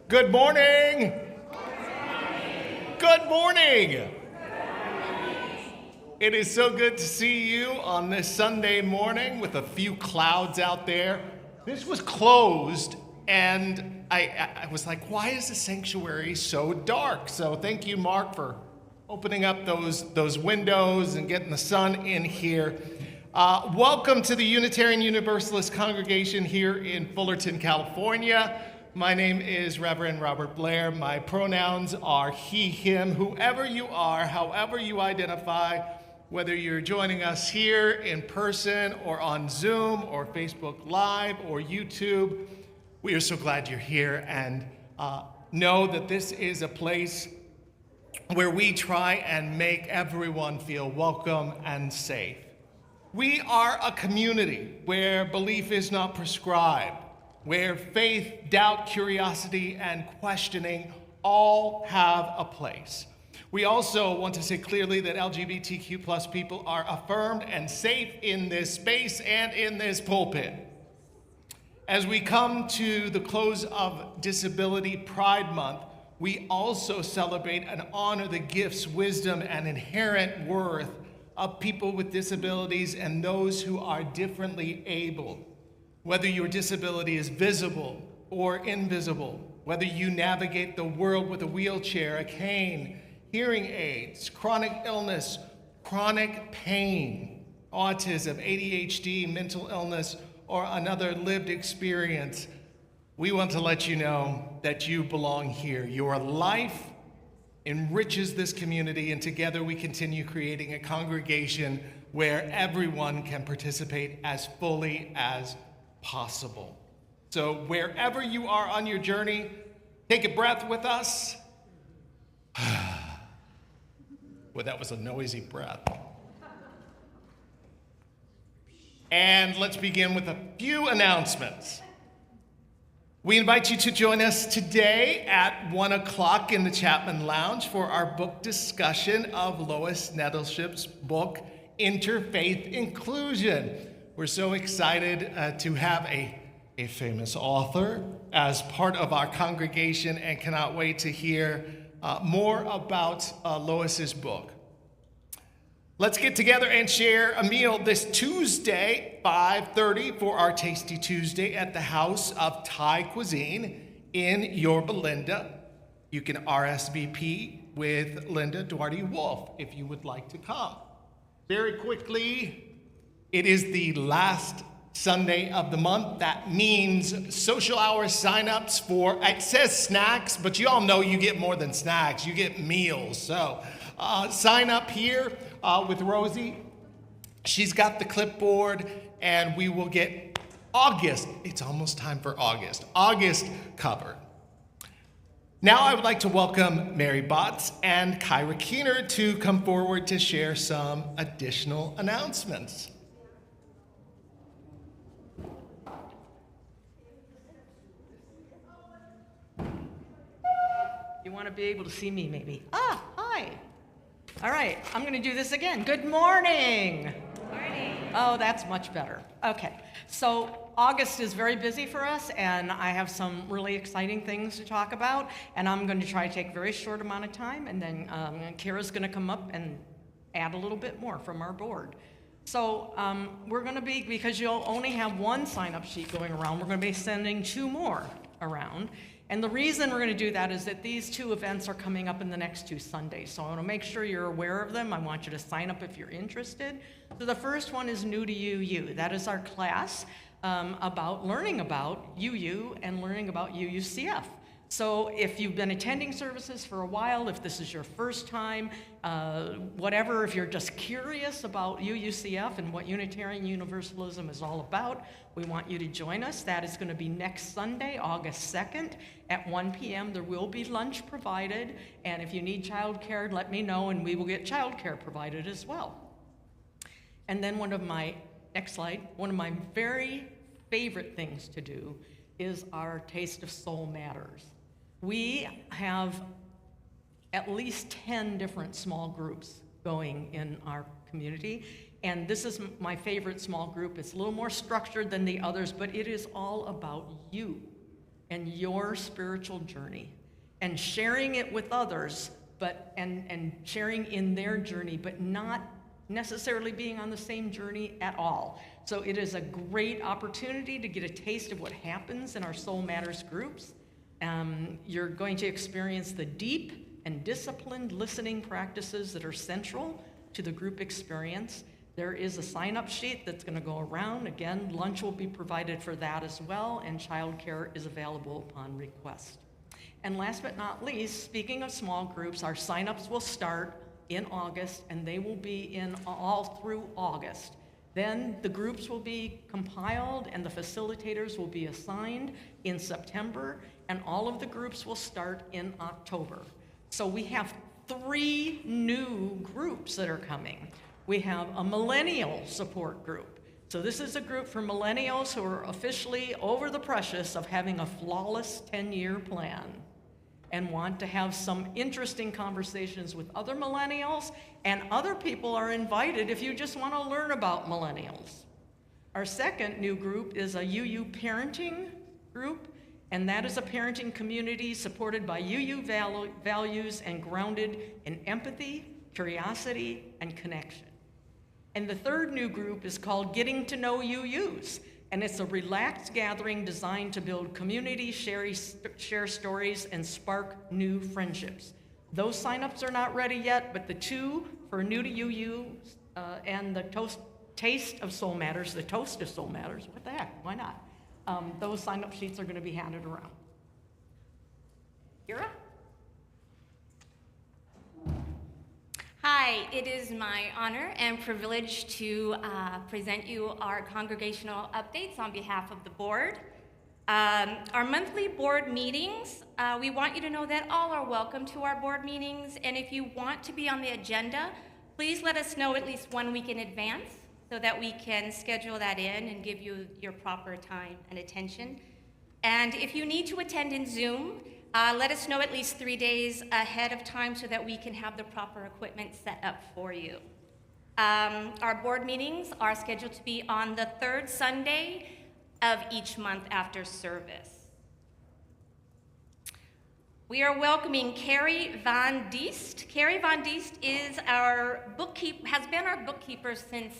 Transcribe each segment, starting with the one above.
Good morning. Good morning. It is so good to see you on this Sunday morning with a few clouds out there. This was closed, and I was like, why is the sanctuary so dark? So thank you, Mark, for opening up those windows and getting the sun in here. Welcome to the Unitarian Universalist congregation here in Fullerton, California. My name is Reverend Robert Blair. My pronouns are he, him, whoever you are, however you identify, whether you're joining us here in person or on Zoom or Facebook Live or YouTube. We are so glad you're here, and know that this is a place where we try and make everyone feel welcome and safe. We are a community where belief is not prescribed, where faith, doubt, curiosity, and questioning all have a place. We also want to say clearly that LGBTQ plus people are affirmed and safe in this space and in this pulpit. As we come to the close of Disability Pride Month, we also celebrate and honor the gifts, wisdom, and inherent worth of people with disabilities and those who are differently able. Whether your disability is visible or invisible, whether you navigate the world with a wheelchair, a cane, hearing aids, chronic illness, chronic pain, autism, ADHD, mental illness, or another lived experience, we want to let you know that you belong here. Your life enriches this community, and together we continue creating a congregation where everyone can participate as fully as possible. So wherever you are on your journey, take a breath with us. Well, that was a noisy breath. And let's begin with a few announcements. We invite you to join us today at 1 o'clock in the Chapman Lounge for our book discussion of Lois Nettleship's book, Interfaith Inclusion. We're so excited to have a famous author as part of our congregation and cannot wait to hear more about Lois's book. Let's get together and share a meal this Tuesday, 5:30, for our Tasty Tuesday at the House of Thai Cuisine in Yorba Linda. You can RSVP with Linda Duarte Wolf if you would like to come. Very quickly, it is the last Sunday of the month. That means social hour signups for, it says snacks, but you all know you get more than snacks, you get meals. So sign up here with Rosie. She's got the clipboard, and we will get August, it's almost time for August covered. Now I would like to welcome Mary Botts and Kyra Keener to come forward to share some additional announcements. You want to be able to see me, maybe. Hi. All right, I'm going to do this again. Good morning. Good morning. Oh, that's much better. Okay, so August is very busy for us, and I have some really exciting things to talk about, and I'm going to try to take a very short amount of time, and then Kira's going to come up and add a little bit more from our board. So we're going to be, because you'll only have one sign-up sheet going around, we're going to be sending 2 more around. And the reason we're going to do that is that these 2 events are coming up in the next 2 Sundays. So I want to make sure you're aware of them. I want you to sign up if you're interested. So the first one is New to UU. That is our class about learning about UU and learning about UUCF. So if you've been attending services for a while, if this is your first time, whatever, if you're just curious about UUCF and what Unitarian Universalism is all about, we want you to join us. That is going to be next Sunday, August 2nd at 1 p.m. There will be lunch provided, and if you need childcare, let me know, and we will get childcare provided as well. And then next slide, one of my very favorite things to do is our Taste of Soul Matters. We have at least 10 different small groups going in our community, and this is my favorite small group. It's a little more structured than the others, but it is all about you. and your spiritual journey and sharing it with others, and sharing in their journey, but not necessarily being on the same journey at all. So it is a great opportunity to get a taste of what happens in our Soul Matters groups. You're going to experience the deep and disciplined listening practices that are central to the group experience. There is a sign-up sheet that's going to go around. Again, lunch will be provided for that as well, and childcare is available upon request. And last but not least, speaking of small groups, our sign-ups will start in August, and they will be in all through August. Then the groups will be compiled, and the facilitators will be assigned in September, and all of the groups will start in October. So we have 3 new groups that are coming. We have a millennial support group. So this is a group for millennials who are officially over the precipice of having a flawless 10-year plan and want to have some interesting conversations with other millennials, and other people are invited if you just want to learn about millennials. Our second new group is a UU parenting group, and that is a parenting community supported by UU values and grounded in empathy, curiosity, and connection. And the third new group is called Getting to Know UUs, and it's a relaxed gathering designed to build community, share stories, and spark new friendships. Those signups are not ready yet, but the 2 for new to UU and the Taste of Soul Matters, the Toast of Soul Matters, what the heck, why not? Those sign-up sheets are going to be handed around. Kira? Hi, it is my honor and privilege to present you our congregational updates on behalf of the board. Our monthly board meetings, we want you to know that all are welcome to our board meetings, and if you want to be on the agenda, please let us know at least 1 week in advance so that we can schedule that in and give you your proper time and attention. And if you need to attend in Zoom, let us know at least 3 days ahead of time so that we can have the proper equipment set up for you. Our board meetings are scheduled to be on the 3rd Sunday of each month after service. We are welcoming Carrie Van Diest. Carrie Van Diest is has been our bookkeeper since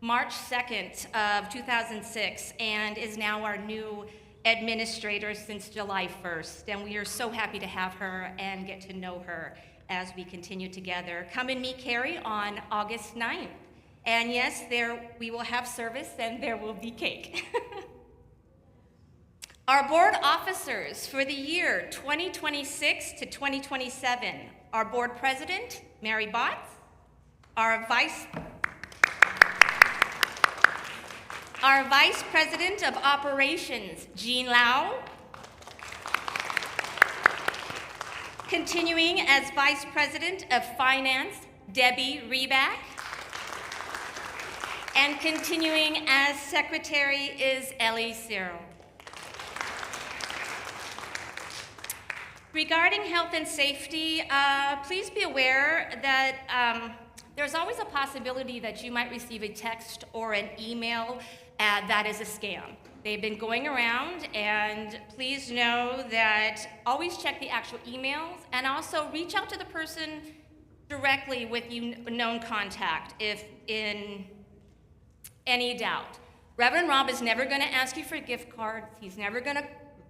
March 2nd of 2006 and is now our new administrator since July 1st, and we are so happy to have her and get to know her as we continue together. Come and meet Carrie on August 9th. And yes, we will have service and there will be cake. Our board officers for the year 2026 to 2027, our board president, Mary Botts, our vice president of operations, Jean Lau, continuing as vice president of finance, Debbie Reback, and continuing as secretary is Ellie Cyril. Regarding health and safety, please be aware that there's always a possibility that you might receive a text or an email that is a scam. They've been going around, and please know that always check the actual emails and also reach out to the person directly with known contact if in any doubt. Reverend Rob is never going to ask you for gift cards. He's never going to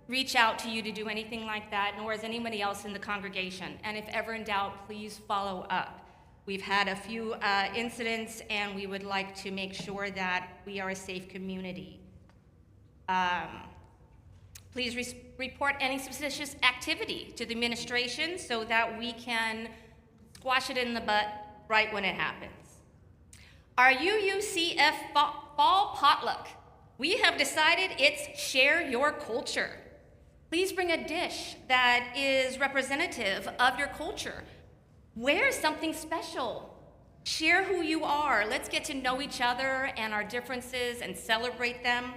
reach out to you to do anything like that, nor is anybody else in the congregation. And if ever in doubt, please follow up. We've had a few incidents, and we would like to make sure that we are a safe community. Please report any suspicious activity to the administration so that we can squash it in the butt right when it happens. Our UUCF Fall Potluck. We have decided it's Share Your Culture. Please bring a dish that is representative of your culture. Wear something special. Share who you are. Let's get to know each other and our differences and celebrate them.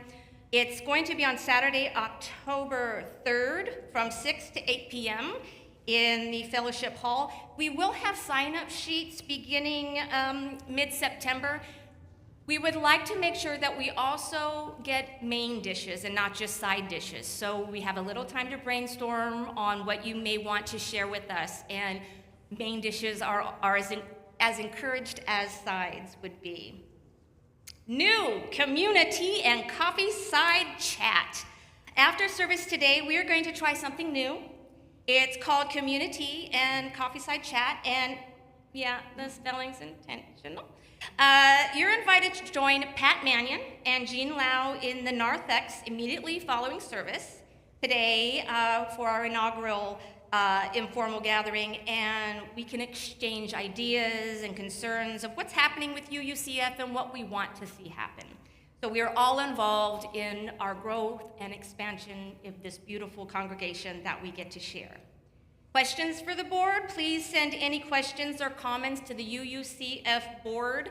It's going to be on Saturday, October 3rd from 6 to 8 p.m. in the Fellowship Hall. We will have sign-up sheets beginning mid-September. We would like to make sure that we also get main dishes and not just side dishes. So we have a little time to brainstorm on what you may want to share with us. And main dishes are as encouraged as sides would be. New community and coffee side chat. After service today, we are going to try something new. It's called community and coffee side chat. And yeah, the spelling's intentional. You're invited to join Pat Mannion and Jean Lau in the Narthex immediately following service today for our inaugural informal gathering, and we can exchange ideas and concerns of what's happening with UUCF and what we want to see happen. So we are all involved in our growth and expansion of this beautiful congregation that we get to share. Questions for the board? Please send any questions or comments to the UUCF board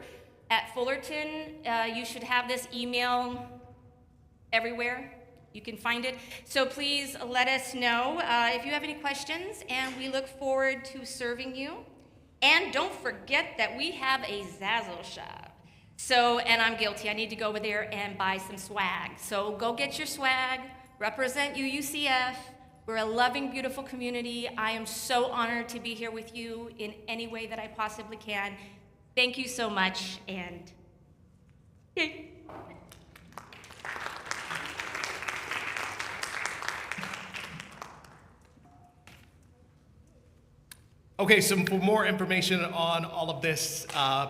at Fullerton. You should have this email everywhere. You can find it. So please let us know if you have any questions, and we look forward to serving you. And don't forget that we have a Zazzle shop. So, and I'm guilty, I need to go over there and buy some swag. So go get your swag, represent UUCF. We're a loving, beautiful community. I am so honored to be here with you in any way that I possibly can. Thank you so much, and yay. Okay, so for more information on all of this,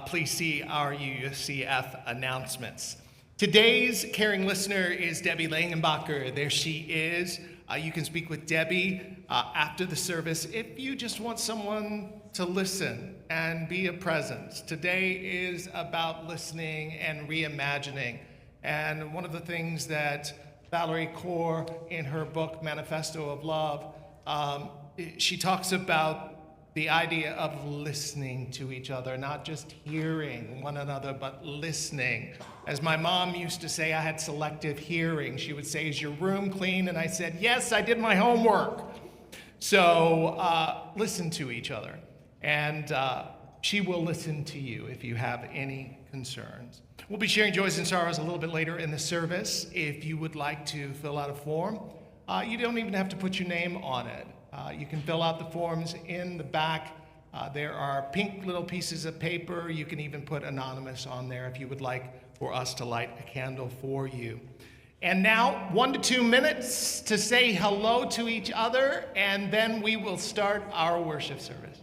please see our UUCF announcements. Today's caring listener is Debbie Langenbacher. There she is. You can speak with Debbie after the service if you just want someone to listen and be a presence. Today is about listening and reimagining. And one of the things that Valarie Kaur in her book, Manifesto of Love, she talks about the idea of listening to each other, not just hearing one another, but listening. As my mom used to say, I had selective hearing. She would say, is your room clean? And I said, yes, I did my homework. So listen to each other. And she will listen to you if you have any concerns. We'll be sharing joys and sorrows a little bit later in the service. If you would like to fill out a form, you don't even have to put your name on it. You can fill out the forms in the back. There are pink little pieces of paper. You can even put anonymous on there if you would like for us to light a candle for you. And now, 1 to 2 minutes to say hello to each other, and then we will start our worship service.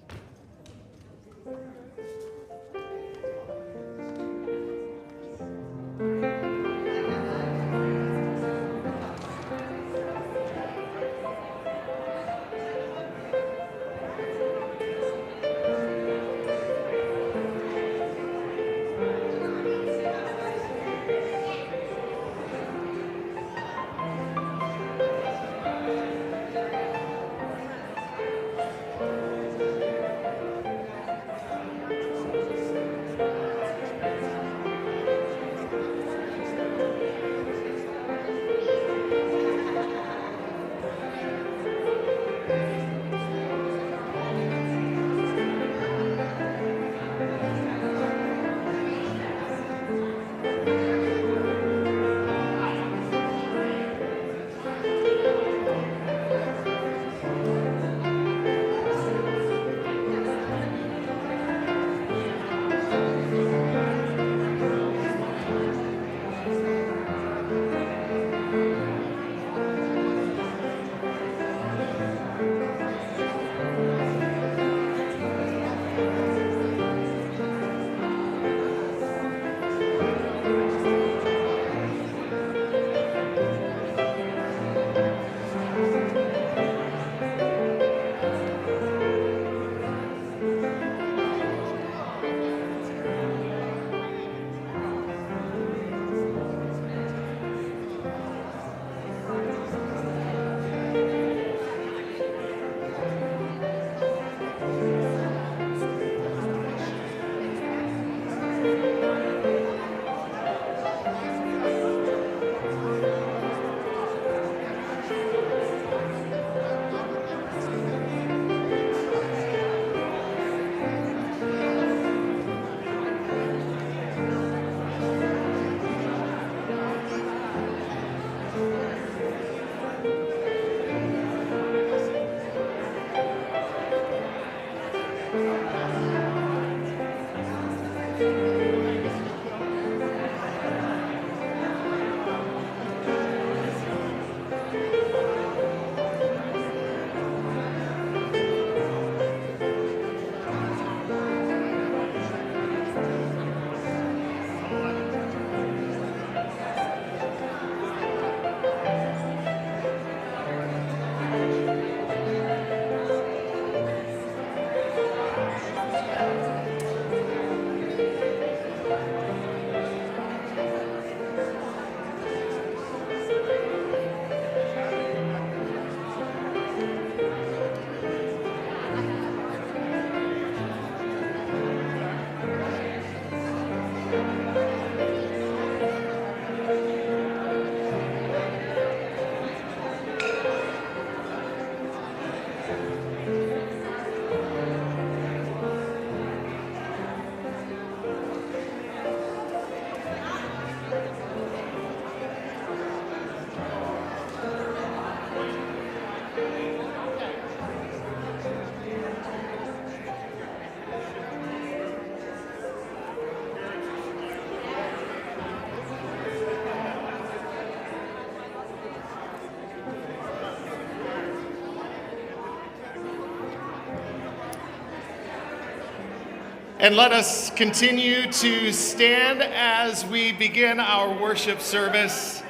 And let us continue to stand as we begin our worship service.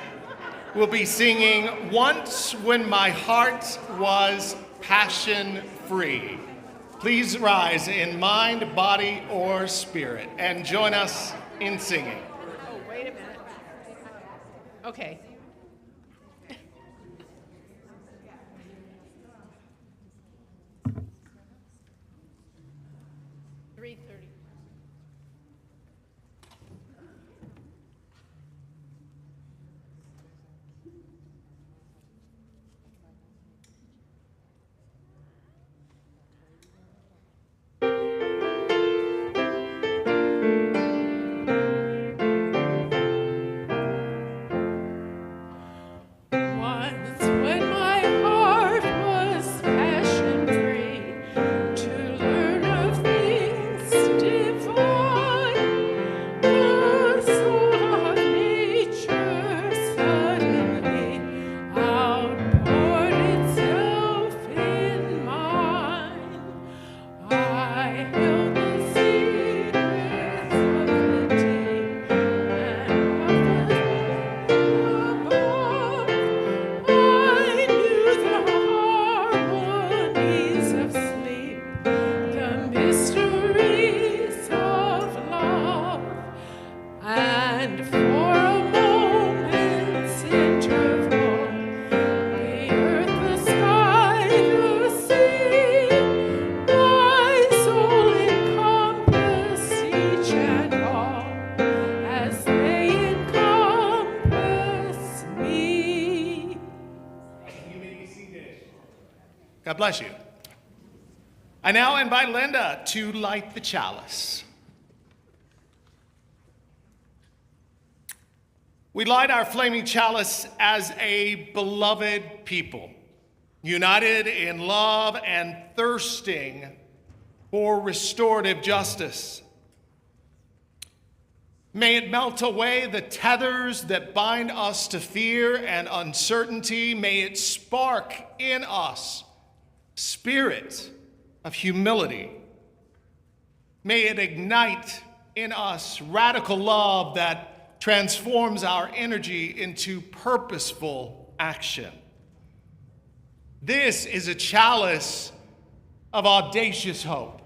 We'll be singing Once When My Heart Was Passion Free. Please rise in mind, body, or spirit and join us in singing. Oh, wait a minute. Okay. God bless you. I now invite Linda to light the chalice. We light our flaming chalice as a beloved people, united in love and thirsting for restorative justice. May it melt away the tethers that bind us to fear and uncertainty. May it spark in us spirit of humility. May it ignite in us radical love that transforms our energy into purposeful action. This is a chalice of audacious hope.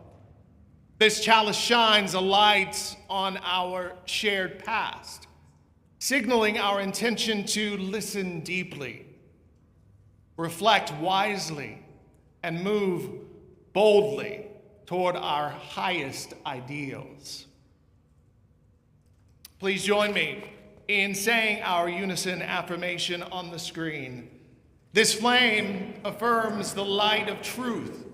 This chalice shines a light on our shared past, signaling our intention to listen deeply, reflect wisely, and move boldly toward our highest ideals. Please join me in saying our unison affirmation on the screen. This flame affirms the light of truth,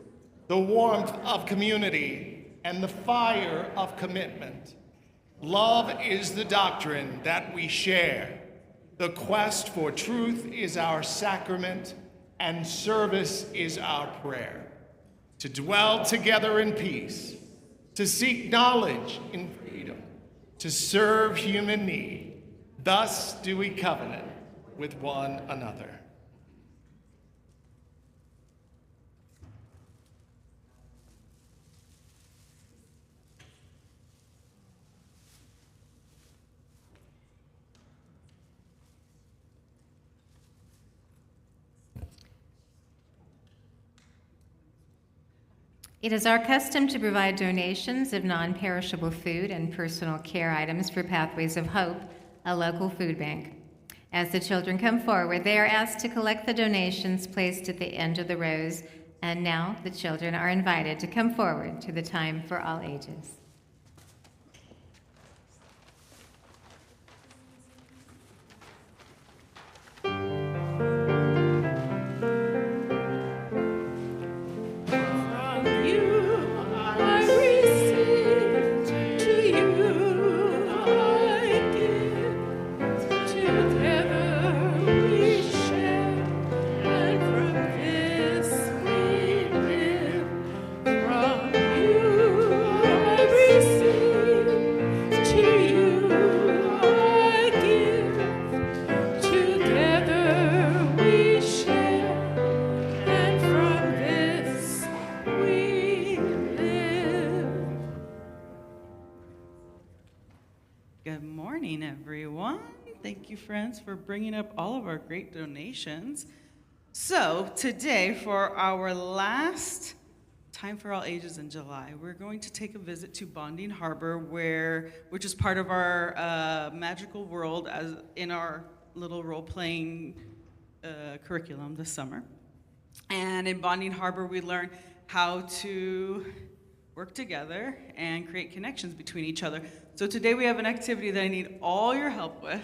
the warmth of community, and the fire of commitment. Love is the doctrine that we share. The quest for truth is our sacrament, and service is our prayer. To dwell together in peace, to seek knowledge in freedom, to serve human need. Thus do we covenant with one another. It is our custom to provide donations of non-perishable food and personal care items for Pathways of Hope, a local food bank. As the children come forward, they are asked to collect the donations placed at the end of the rows, and now the children are invited to come forward to the time for all ages. From you I Thank you, friends, for bringing up all of our great donations. So today, for our last Time for All Ages in July, we're going to take a visit to Bonding Harbor, which is part of our magical world as in our little role-playing curriculum this summer. And in Bonding Harbor, we learn how to work together and create connections between each other. So today we have an activity that I need all your help with.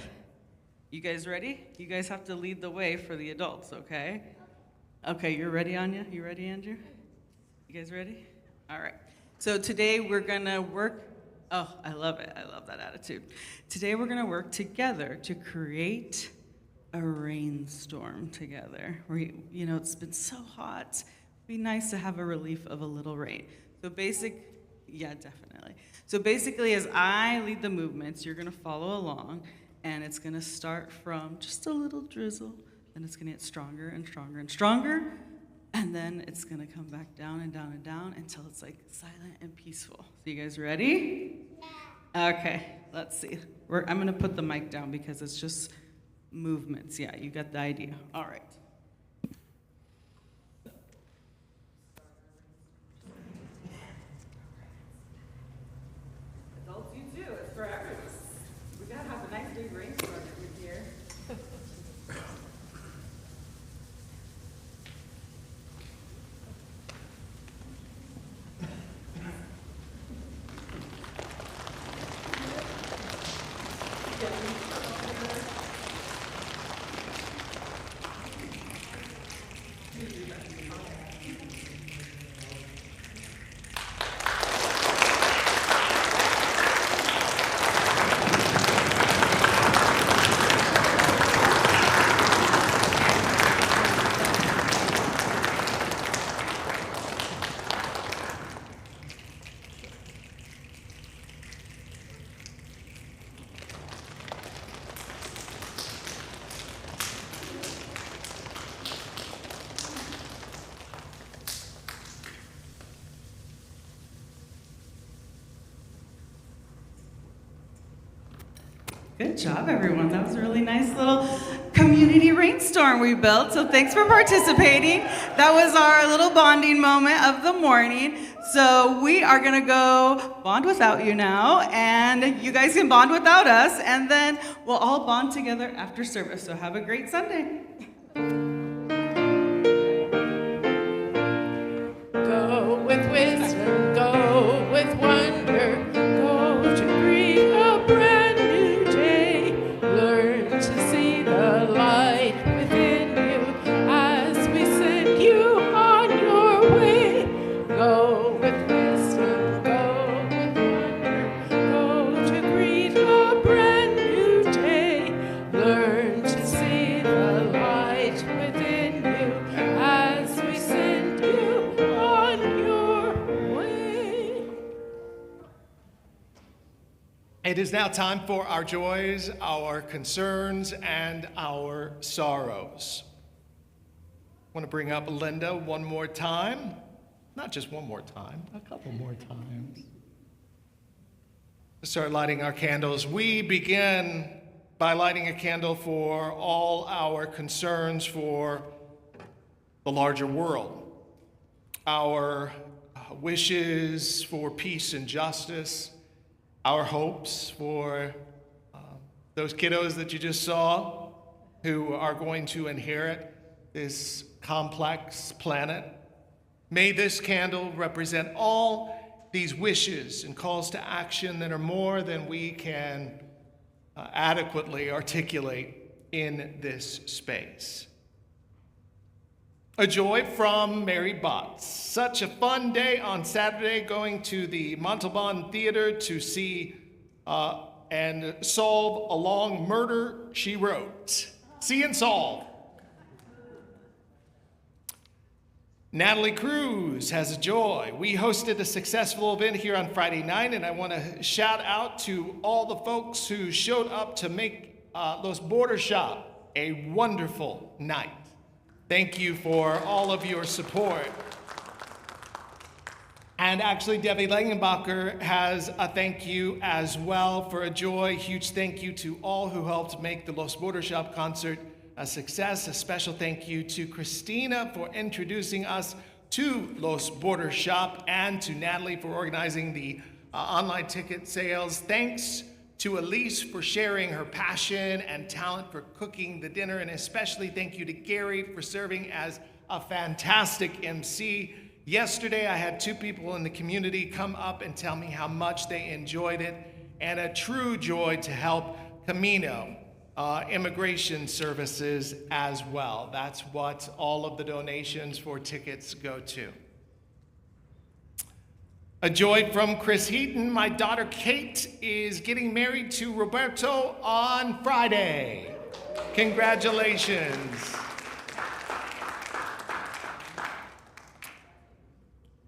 You guys ready? You guys have to lead the way for the adults, okay? Okay, you're ready, Anya? You ready, Andrew? You guys ready? All right. So today we're gonna work, oh, I love it. I love that attitude. Today we're gonna work together to create a rainstorm together. It's been so hot. It'd be nice to have a relief of a little rain. Yeah, definitely. So basically, as I lead the movements, you're gonna follow along, and it's gonna start from just a little drizzle, and it's gonna get stronger and stronger and stronger, and then it's gonna come back down and down and down until it's like silent and peaceful. So you guys ready? Yeah. Okay, let's see. I'm gonna put the mic down because it's just movements. Yeah, you got the idea. All right. Adults, you too. It's for everyone. We gotta have a nice big rainstorm in here. Good job, everyone. That was a really nice little community rainstorm we built, so thanks for participating. That was our little bonding moment of the morning. So we are gonna go bond without you now, and you guys can bond without us, and then we'll all bond together after service. So have a great Sunday. Go with wisdom, go with wonder, go to greet a brand new day. Learn to see the light within you as we send you on your way. Go with wisdom, go with wonder, go to greet a brand new day. Learn to see the light within you as we send you on your way. It is now time for our joys, our concerns, and our sorrows. I want to bring up Linda one more time. Not just one more time, a couple more times. To start lighting our candles, we begin by lighting a candle for all our concerns for the larger world, our wishes for peace and justice, our hopes for those kiddos that you just saw who are going to inherit this complex planet. May this candle represent all these wishes and calls to action that are more than we can adequately articulate in this space. A joy from Mary Botts. Such a fun day on Saturday going to the Montalban Theater to see and solve a long murder she wrote. See and solve. Natalie Cruz has a joy. We hosted a successful event here on Friday night, and I want to shout out to all the folks who showed up to make Los Border Shop a wonderful night. Thank you for all of your support. And actually, Debbie Langenbacher has a thank you as well for a joy. Huge thank you to all who helped make the Los Bordershop concert a success. A special thank you to Christina for introducing us to Los Bordershop and to Natalie for organizing the online ticket sales. Thanks to Elise for sharing her passion and talent for cooking the dinner, and especially thank you to Gary for serving as a fantastic MC. Yesterday, I had 2 people in the community come up and tell me how much they enjoyed it, and a true joy to help Camino Immigration Services as well. That's what all of the donations for tickets go to. A joy from Chris Heaton. My daughter Kate is getting married to Roberto on Friday. Congratulations.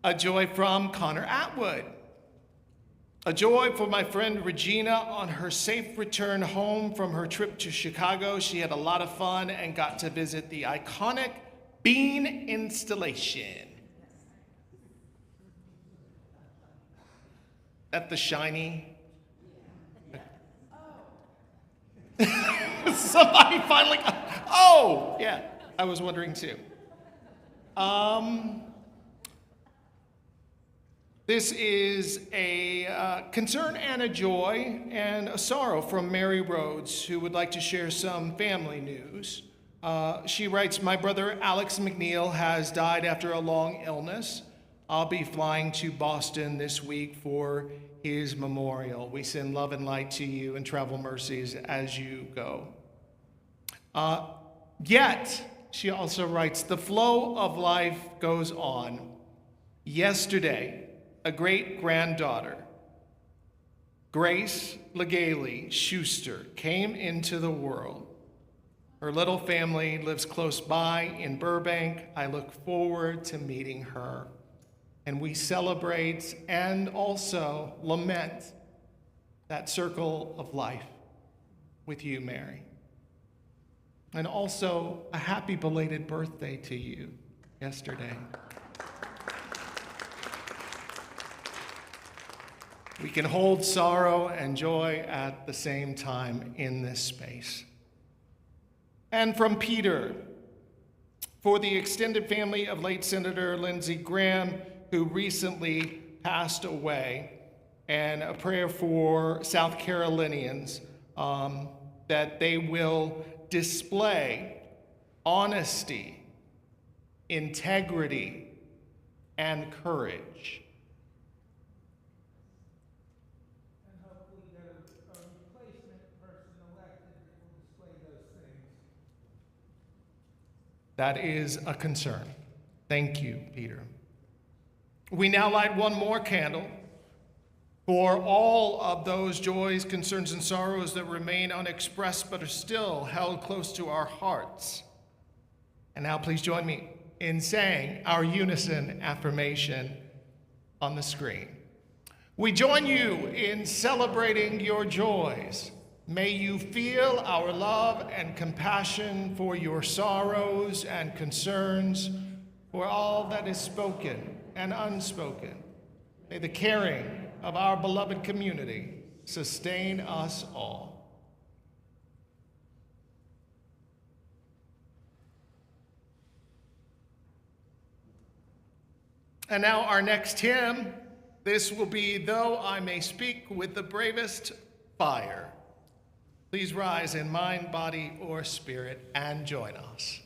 A joy from Connor Atwood. A joy for my friend Regina on her safe return home from her trip to Chicago. She had a lot of fun and got to visit the iconic bean installation at the Shiny. Somebody finally, oh, yeah, I was wondering too. This is a concern and a joy and a sorrow from Mary Rhodes, who would like to share some family news. She writes, my brother Alex McNeil has died after a long illness. I'll be flying to Boston this week for his memorial. We send love and light to you and travel mercies as you go. Yet, she also writes, the flow of life goes on. Yesterday, a great-granddaughter, Grace Legale Schuster, came into the world. Her little family lives close by in Burbank. I look forward to meeting her. And we celebrate and also lament that circle of life with you, Mary. And also a happy belated birthday to you yesterday. We can hold sorrow and joy at the same time in this space. And from Peter, for the extended family of late Senator Lindsey Graham, who recently passed away, and a prayer for South Carolinians that they will display honesty, integrity, and courage. That is a concern. Thank you, Peter. We now light one more candle for all of those joys, concerns, and sorrows that remain unexpressed but are still held close to our hearts. And now please join me in saying our unison affirmation on the screen. We join you in celebrating your joys. May you feel our love and compassion for your sorrows and concerns, for all that is spoken and unspoken. May the caring of our beloved community sustain us all. And now our next hymn. This will be Though I May Speak with the Bravest Fire. Please rise in mind, body, or spirit and join us.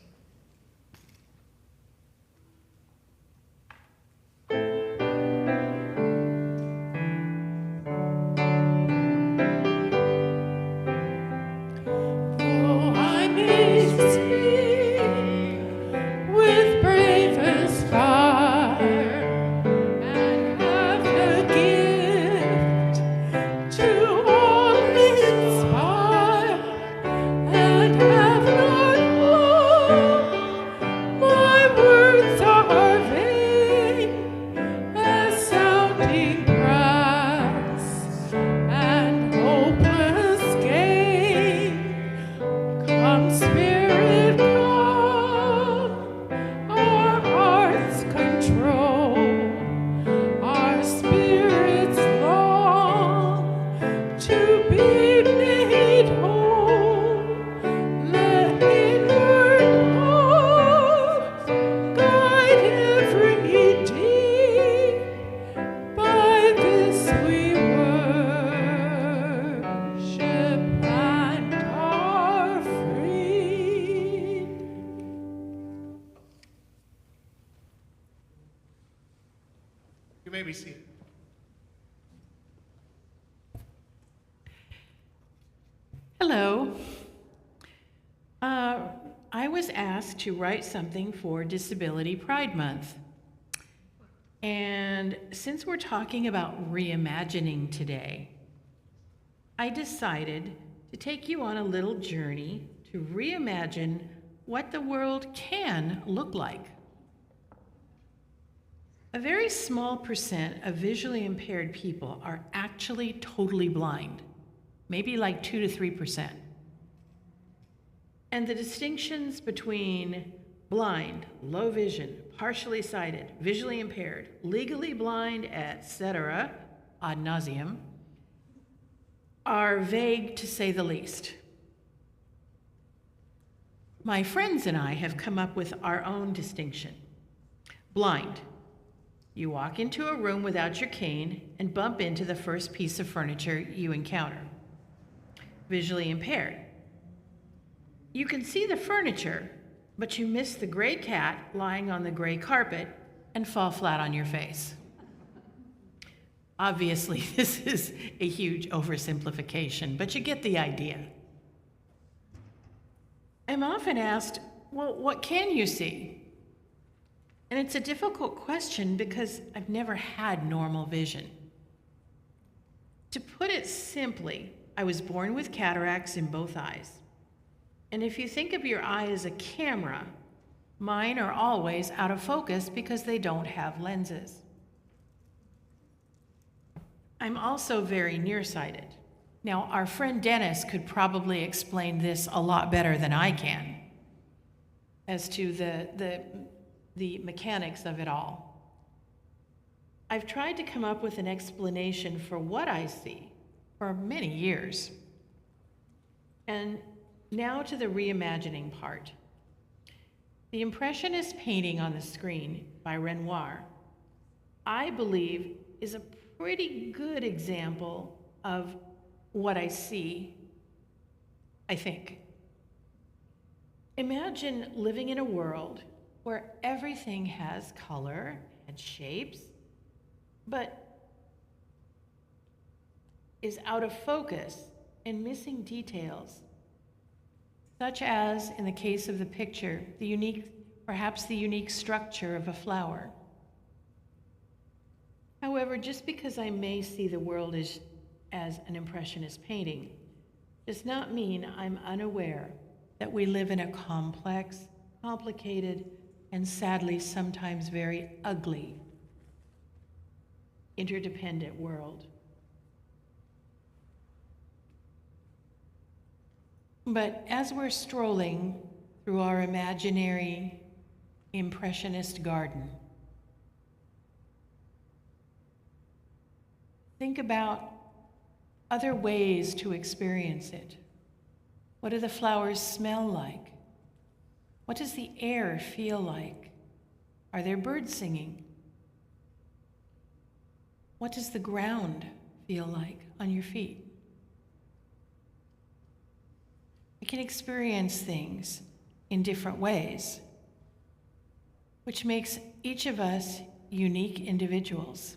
Oh You may be seated. Hello. I was asked to write something for Disability Pride Month. And since we're talking about reimagining today, I decided to take you on a little journey to reimagine what the world can look like. A very small percent of visually impaired people are actually totally blind, maybe like 2 to 3%. And the distinctions between blind, low vision, partially sighted, visually impaired, legally blind, etc., ad nauseum, are vague to say the least. My friends and I have come up with our own distinction. Blind. You walk into a room without your cane and bump into the first piece of furniture you encounter. Visually impaired. You can see the furniture, but you miss the gray cat lying on the gray carpet and fall flat on your face. Obviously, this is a huge oversimplification, but you get the idea. I'm often asked, well, what can you see? And it's a difficult question because I've never had normal vision. To put it simply, I was born with cataracts in both eyes. And if you think of your eye as a camera, mine are always out of focus because they don't have lenses. I'm also very nearsighted. Now, our friend Dennis could probably explain this a lot better than I can as to the mechanics of it all. I've tried to come up with an explanation for what I see for many years. And now to the reimagining part. The Impressionist painting on the screen by Renoir, I believe, is a pretty good example of what I see, I think. Imagine living in a world where everything has color and shapes, but is out of focus and missing details, such as, in the case of the picture, perhaps the unique structure of a flower. However, just because I may see the world as an Impressionist painting does not mean I'm unaware that we live in a complex, complicated, and sadly sometimes very ugly, interdependent world. But as we're strolling through our imaginary Impressionist garden, think about other ways to experience it. What do the flowers smell like? What does the air feel like? Are there birds singing? What does the ground feel like on your feet? We can experience things in different ways, which makes each of us unique individuals.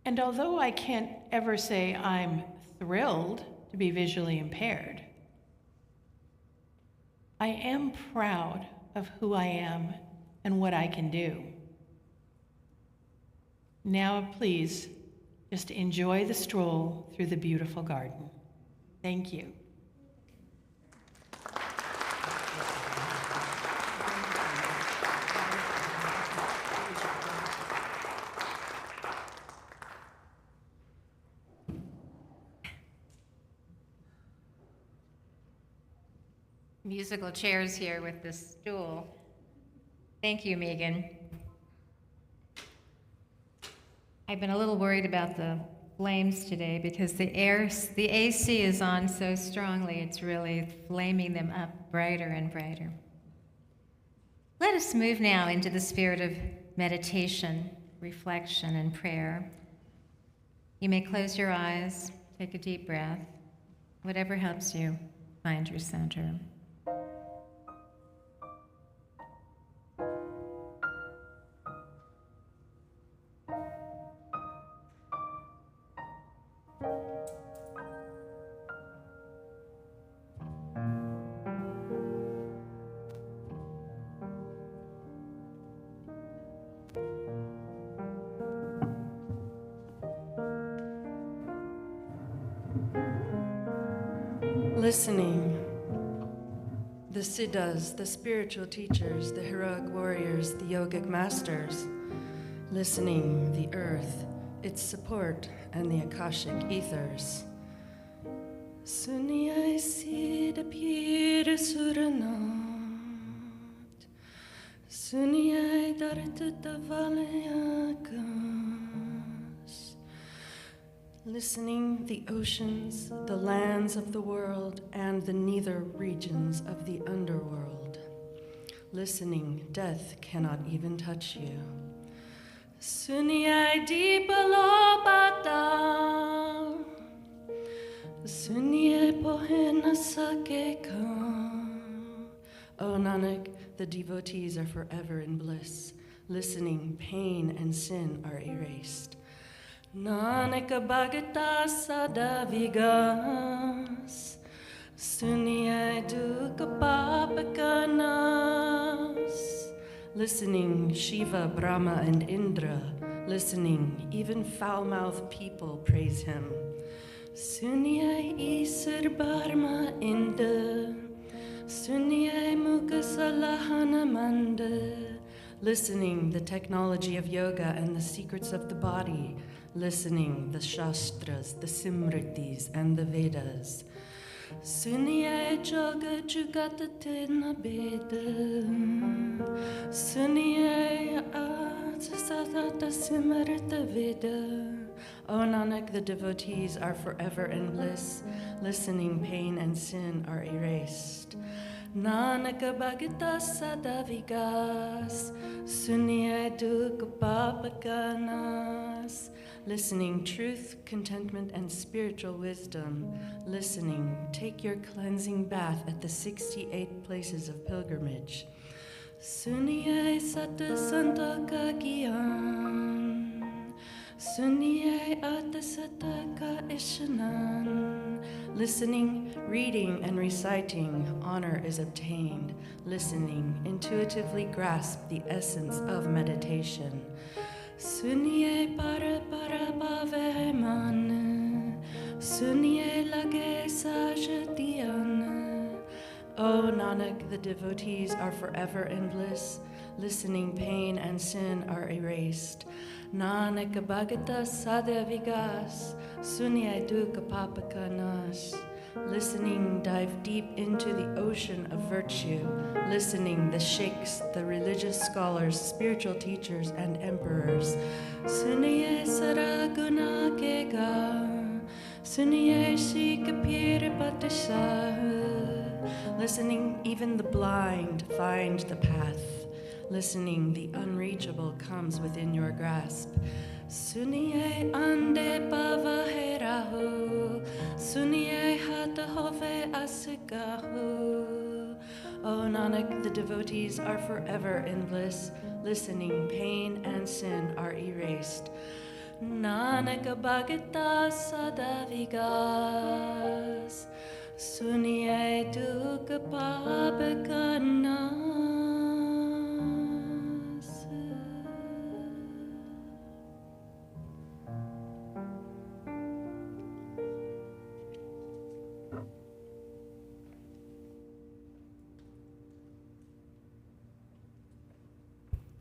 And although I can't ever say I'm thrilled to be visually impaired, I am proud of who I am and what I can do. Now, please, just enjoy the stroll through the beautiful garden. Thank you. Musical chairs here with this stool. Thank you, Megan. I've been a little worried about the flames today because the AC is on so strongly, it's really flaming them up brighter and brighter. Let us move now into the spirit of meditation, reflection, and prayer. You may close your eyes, take a deep breath, whatever helps you find your center. Listening. The siddhas, the spiritual teachers, the heroic warriors, the yogic masters. Listening, the earth, its support, and the akashic ethers. Sunyai Siddha Pira Suranat, Sunyai Daratutta Valayakas. Listening, the oceans, the lands of the world, and the neither regions of the underworld. Listening, death cannot even touch you. Sunyai Dipalobata, Sunyai Pohena Sakeka. O Nanak, the devotees are forever in bliss. Listening, pain and sin are erased. Nanaka Bhagata Sadavigas, Sunyai Dukkha Papakanas. Listening, Shiva, Brahma, and Indra. Listening, even foul-mouthed people praise him. Sunyai Isar Barma Inda, Sunyai Mukasalahana. Listening, the technology of yoga and the secrets of the body. Listening, the Shastras, the Simritis, and the Vedas. Sunyai Joga Jugata Tena Beda, Sunyai Atasatata Simrita Veda. O Nanak, the devotees are forever in bliss. Listening, pain and sin are erased. Nanaka Bhagata Sadavigas, Sunyai Dukkha Papakanas. Listening, truth, contentment, and spiritual wisdom. Listening, take your cleansing bath at the 68 places of pilgrimage. Sunyai Sata Santaka Gyan, Sunyai Atasataka Ishanan. Listening, reading, and reciting, honor is obtained. Listening, intuitively grasp the essence of meditation. Sunyai para para bhavemana, Sunyai lage sajatiana. O Nanak, the devotees are forever in bliss. Listening, pain and sin are erased. Nanak Bhagata Sadhavigas, Sunyai Dukkha Papakanas. Listening, dive deep into the ocean of virtue. Listening, the sheikhs, the religious scholars, spiritual teachers, and emperors. Sunyai Saraguna Kega, Sunyai Shikapir Patashahu. Listening, even the blind find the path. Listening, the unreachable comes within your grasp. Sunyai ande pavaherahu, Sunyai hatahove asigahu. O Nanak, the devotees are forever in bliss. Listening, pain and sin are erased. Nanaka Bhagata Sadavigas, Sunyai Dukkha Papakanas.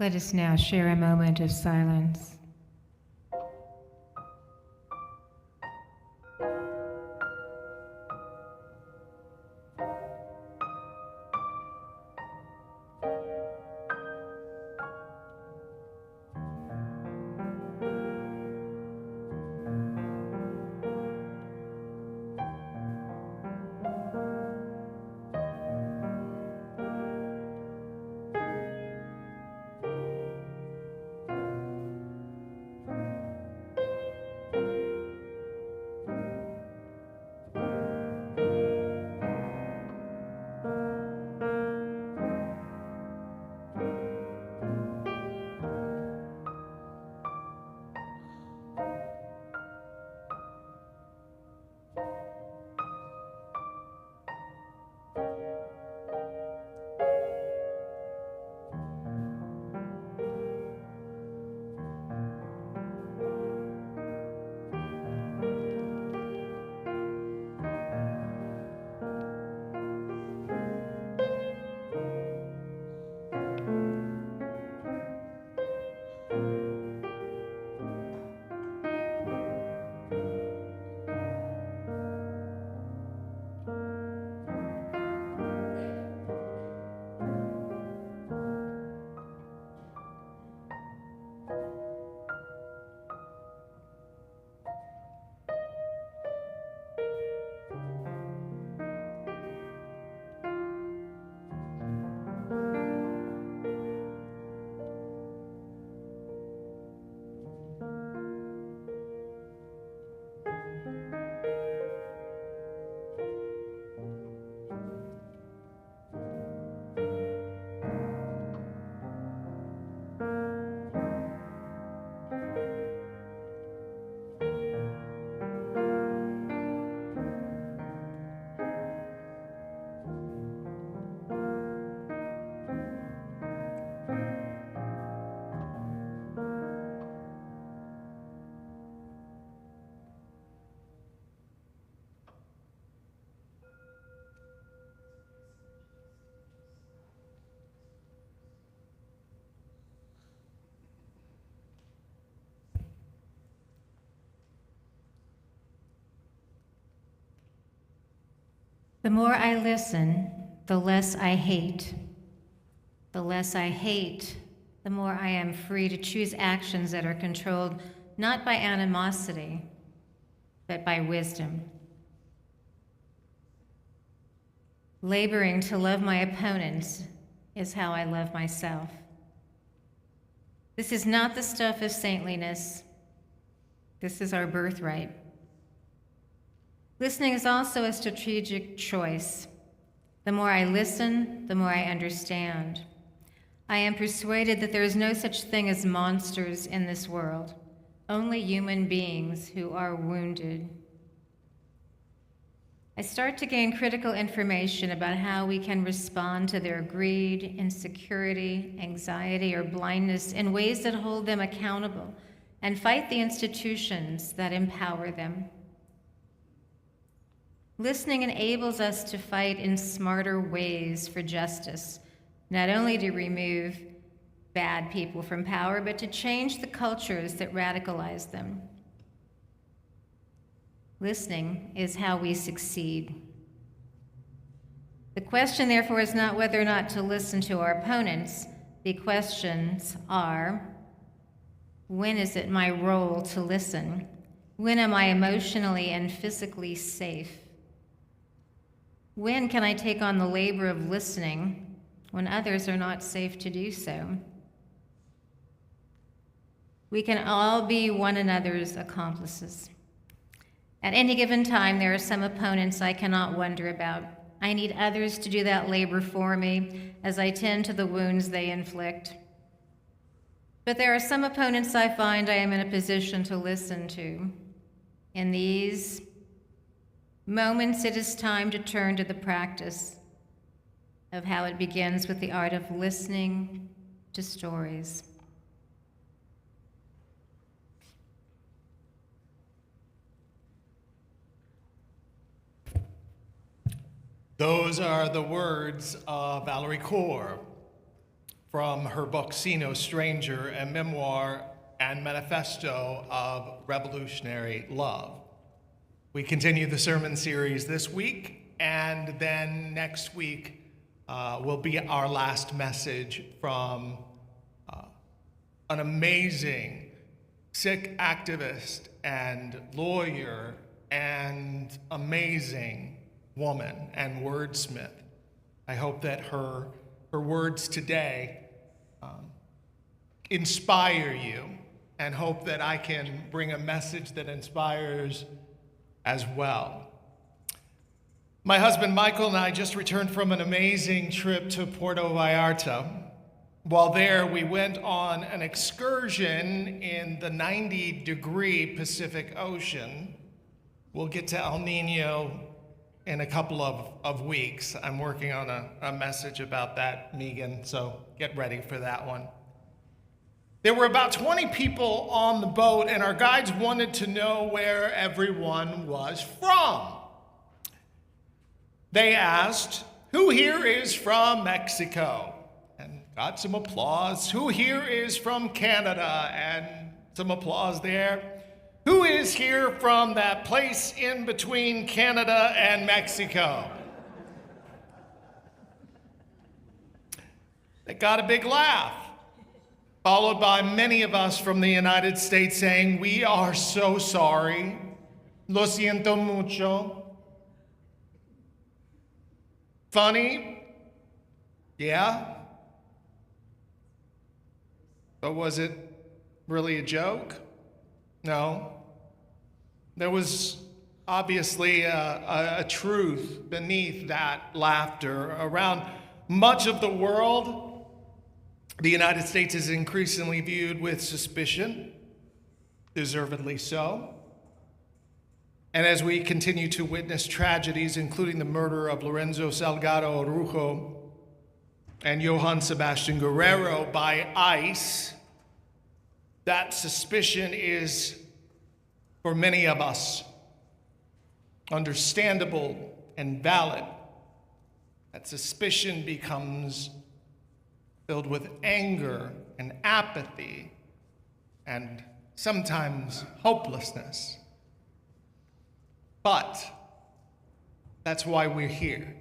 Let us now share a moment of silence. The more I listen, the less I hate. The less I hate, the more I am free to choose actions that are controlled not by animosity, but by wisdom. Laboring to love my opponents is how I love myself. This is not the stuff of saintliness. This is our birthright. Listening is also a strategic choice. The more I listen, the more I understand. I am persuaded that there is no such thing as monsters in this world, only human beings who are wounded. I start to gain critical information about how we can respond to their greed, insecurity, anxiety, or blindness in ways that hold them accountable and fight the institutions that empower them. Listening enables us to fight in smarter ways for justice, not only to remove bad people from power, but to change the cultures that radicalize them. Listening is how we succeed. The question, therefore, is not whether or not to listen to our opponents. The questions are, when is it my role to listen? When am I emotionally and physically safe? When can I take on the labor of listening when others are not safe to do so? We can all be one another's accomplices. At any given time, there are some opponents I cannot wonder about. I need others to do that labor for me as I tend to the wounds they inflict. But there are some opponents I find I am in a position to listen to. In these moments, it is time to turn to the practice of how it begins with the art of listening to stories. Those are the words of Valarie Kaur from her book, See No Stranger, a memoir and manifesto of revolutionary love. We continue the sermon series this week, and then next week will be our last message from an amazing Sikh activist and lawyer and amazing woman and wordsmith. I hope that her words today inspire you, and hope that I can bring a message that inspires as well. My husband Michael and I just returned from an amazing trip to Puerto Vallarta. While there, we went on an excursion in the 90-degree Pacific Ocean. We'll get to El Nino in a couple of weeks. I'm working on a message about that, Megan, so get ready for that one. There were about 20 people on the boat, and our guides wanted to know where everyone was from. They asked, who here is from Mexico? And got some applause. Who here is from Canada? And some applause there. Who is here from that place in between Canada and Mexico? They got a big laugh, followed by many of us from the United States saying, we are so sorry. Lo siento mucho. Funny? Yeah. But was it really a joke? No. There was obviously a truth beneath that laughter. Around much of the world, the United States is increasingly viewed with suspicion, deservedly so. And as we continue to witness tragedies, including the murder of Lorenzo Salgado Orujo and Johann Sebastian Guerrero by ICE, that suspicion is, for many of us, understandable and valid. That suspicion becomes filled with anger and apathy and sometimes hopelessness. But That's why we're here.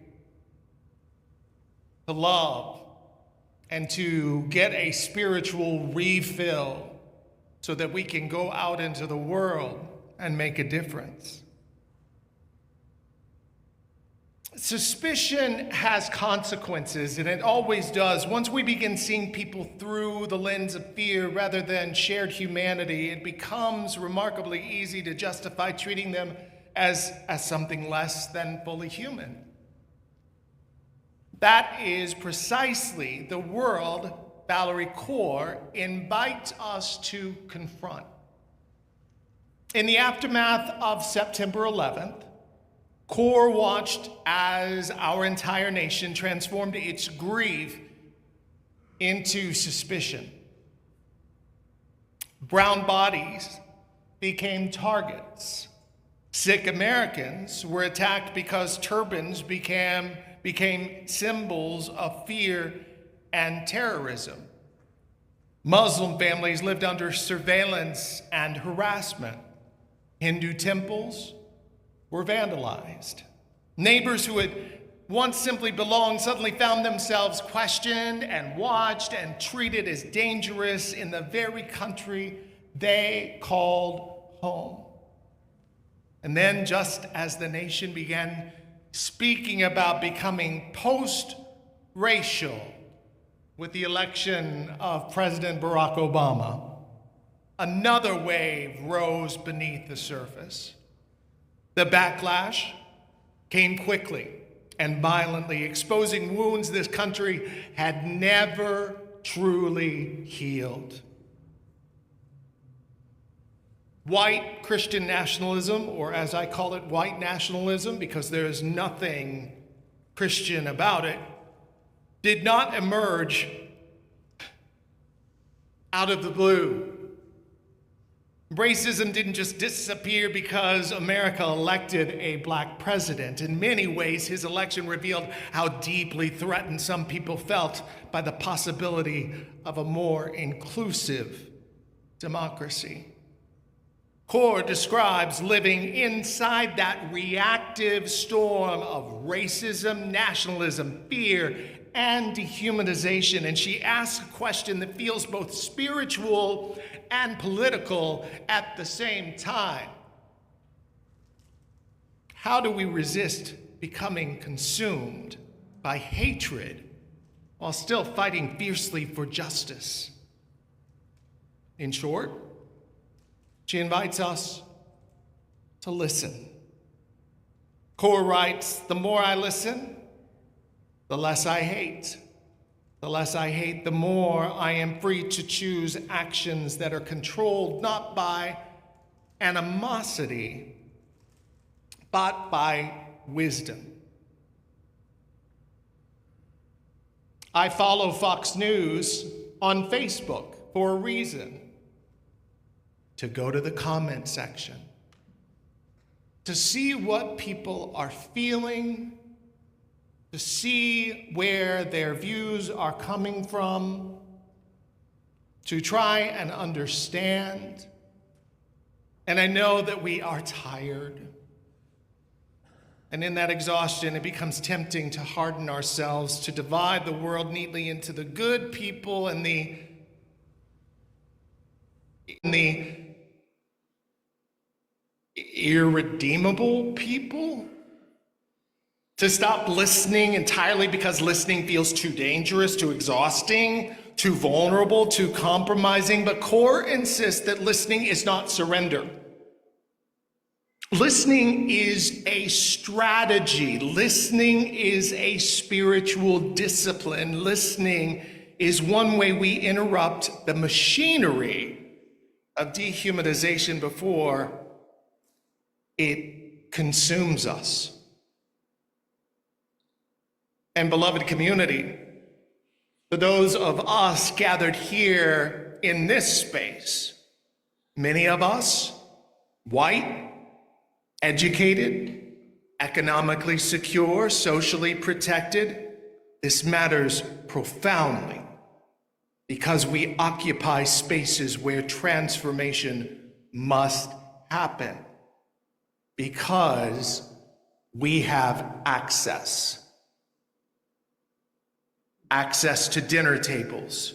To love and to get a spiritual refill so that we can go out into the world and make a difference. Suspicion has consequences, and it always does. Once we begin seeing people through the lens of fear rather than shared humanity, it becomes remarkably easy to justify treating them as something less than fully human. That is precisely the world Valarie Kaur invites us to confront. In the aftermath of September 11th, Kaur watched as our entire nation transformed its grief into suspicion. Brown bodies became targets. Sick Americans were attacked because turbans became symbols of fear and terrorism. Muslim families lived under surveillance and harassment. Hindu temples were vandalized. Neighbors who had once simply belonged suddenly found themselves questioned and watched and treated as dangerous in the very country they called home. And then, just as the nation began speaking about becoming post-racial with the election of President Barack Obama, another wave rose beneath the surface. The backlash came quickly and violently, exposing wounds this country had never truly healed. White Christian nationalism, or as I call it, white nationalism, because there is nothing Christian about it, did not emerge out of the blue. Racism didn't just disappear because America elected a black president. In many ways, his election revealed how deeply threatened some people felt by the possibility of a more inclusive democracy. Kaur describes living inside that reactive storm of racism, nationalism, fear, and dehumanization, and she asks a question that feels both spiritual and political at the same time. How do we resist becoming consumed by hatred while still fighting fiercely for justice? In short, she invites us to listen. Kaur writes, "The more I listen, the less I hate. The less I hate, the more I am free to choose actions that are controlled not by animosity, but by wisdom." I follow Fox News on Facebook for a reason: to go to the comment section, to see what people are feeling, to see where their views are coming from, to try and understand. And I know that we are tired. And in that exhaustion, it becomes tempting to harden ourselves, to divide the world neatly into the good people and the irredeemable people. To stop listening entirely because listening feels too dangerous, too exhausting, too vulnerable, too compromising. But Kaur insists that listening is not surrender. Listening is a strategy. Listening is a spiritual discipline. Listening is one way we interrupt the machinery of dehumanization before it consumes us. And beloved community, for those of us gathered here in this space, many of us, white, educated, economically secure, socially protected, this matters profoundly because we occupy spaces where transformation must happen, because we have access. Access to dinner tables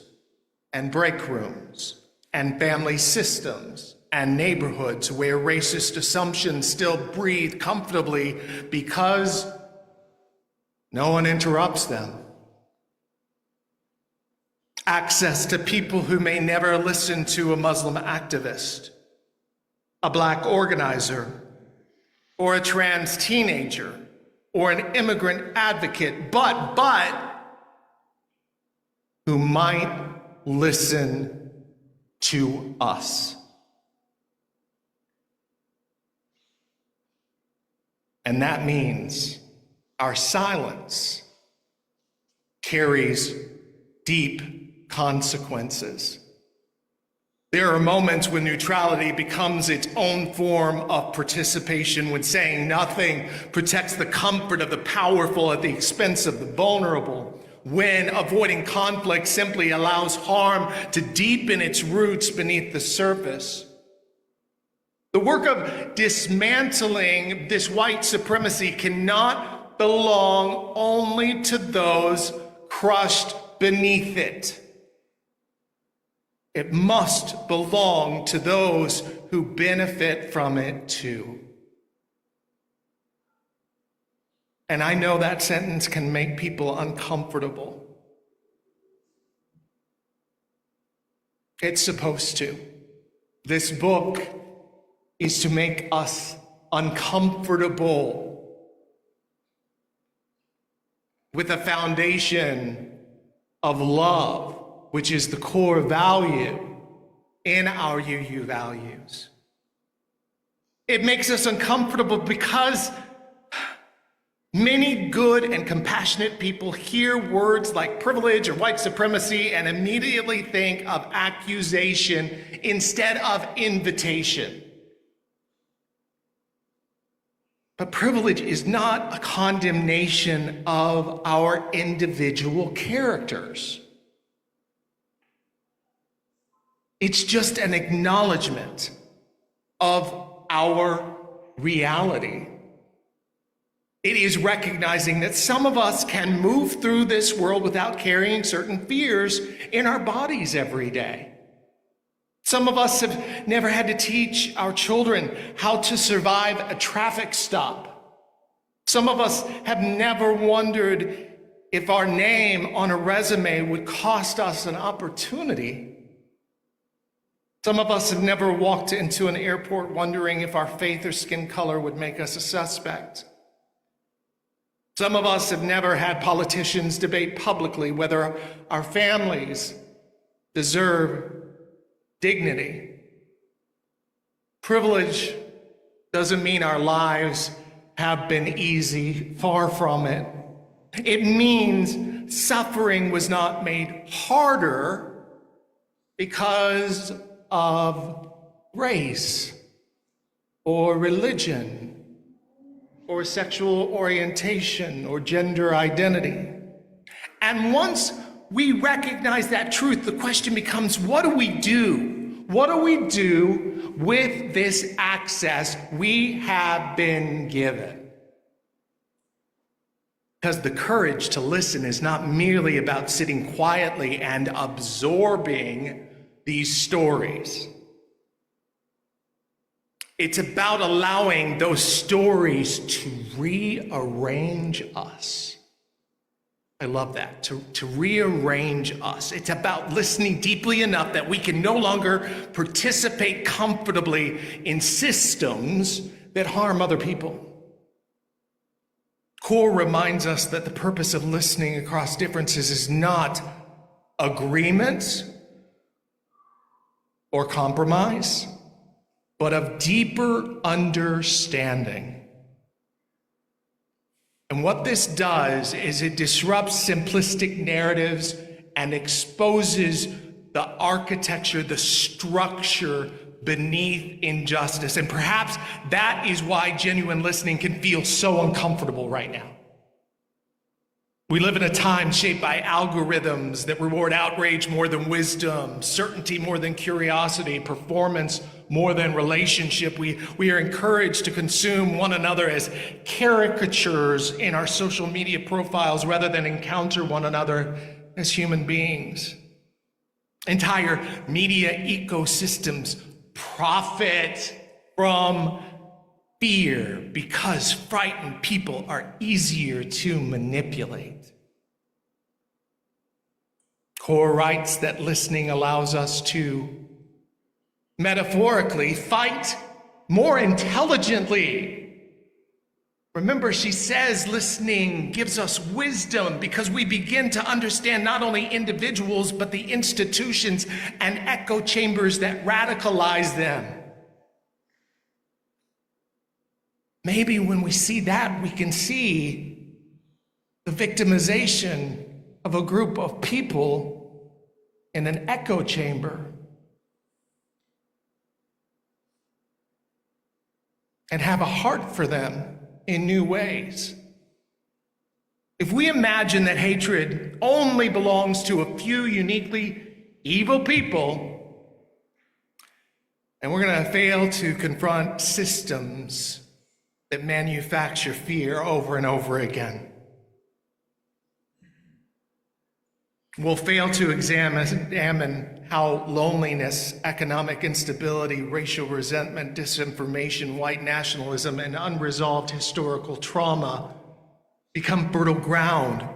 and break rooms and family systems and neighborhoods where racist assumptions still breathe comfortably because no one interrupts them. Access to people who may never listen to a Muslim activist, a Black organizer, or a trans teenager, or an immigrant advocate, but who might listen to us. And that means our silence carries deep consequences. There are moments when neutrality becomes its own form of participation, when saying nothing protects the comfort of the powerful at the expense of the vulnerable, when avoiding conflict simply allows harm to deepen its roots beneath the surface. The work of dismantling this white supremacy cannot belong only to those crushed beneath it. It must belong to those who benefit from it too. And I know that sentence can make people uncomfortable. It's supposed to. This book is to make us uncomfortable with a foundation of love, which is the core value in our UU values. It makes us uncomfortable because many good and compassionate people hear words like privilege or white supremacy and immediately think of accusation instead of invitation. But privilege is not a condemnation of our individual characters. It's just an acknowledgement of our reality. It is recognizing that some of us can move through this world without carrying certain fears in our bodies every day. Some of us have never had to teach our children how to survive a traffic stop. Some of us have never wondered if our name on a resume would cost us an opportunity. Some of us have never walked into an airport wondering if our faith or skin color would make us a suspect. Some of us have never had politicians debate publicly whether our families deserve dignity. Privilege doesn't mean our lives have been easy, far from it. It means suffering was not made harder because of race or religion or sexual orientation or gender identity. And once we recognize that truth, the question becomes, what do we do? What do we do with this access we have been given? Because the courage to listen is not merely about sitting quietly and absorbing these stories. It's about allowing those stories to rearrange us. I love that, to rearrange us. It's about listening deeply enough that we can no longer participate comfortably in systems that harm other people. Kaur reminds us that the purpose of listening across differences is not agreement or compromise, but of deeper understanding. And what this does is it disrupts simplistic narratives and exposes the architecture, the structure beneath injustice. And perhaps that is why genuine listening can feel so uncomfortable right now. We live in a time shaped by algorithms that reward outrage more than wisdom, certainty more than curiosity, performance more than relationship. We are encouraged to consume one another as caricatures in our social media profiles rather than encounter one another as human beings. Entire media ecosystems profit from fear because frightened people are easier to manipulate. Kaur writes that listening allows us to, metaphorically, fight more intelligently. Remember, she says listening gives us wisdom because we begin to understand not only individuals, but the institutions and echo chambers that radicalize them. Maybe when we see that, we can see the victimization of a group of people in an echo chamber. And have a heart for them in new ways. If we imagine that hatred only belongs to a few uniquely evil people, and we're going to fail to confront systems that manufacture fear over and over again. We'll fail to examine how loneliness, economic instability, racial resentment, disinformation, white nationalism, and unresolved historical trauma become fertile ground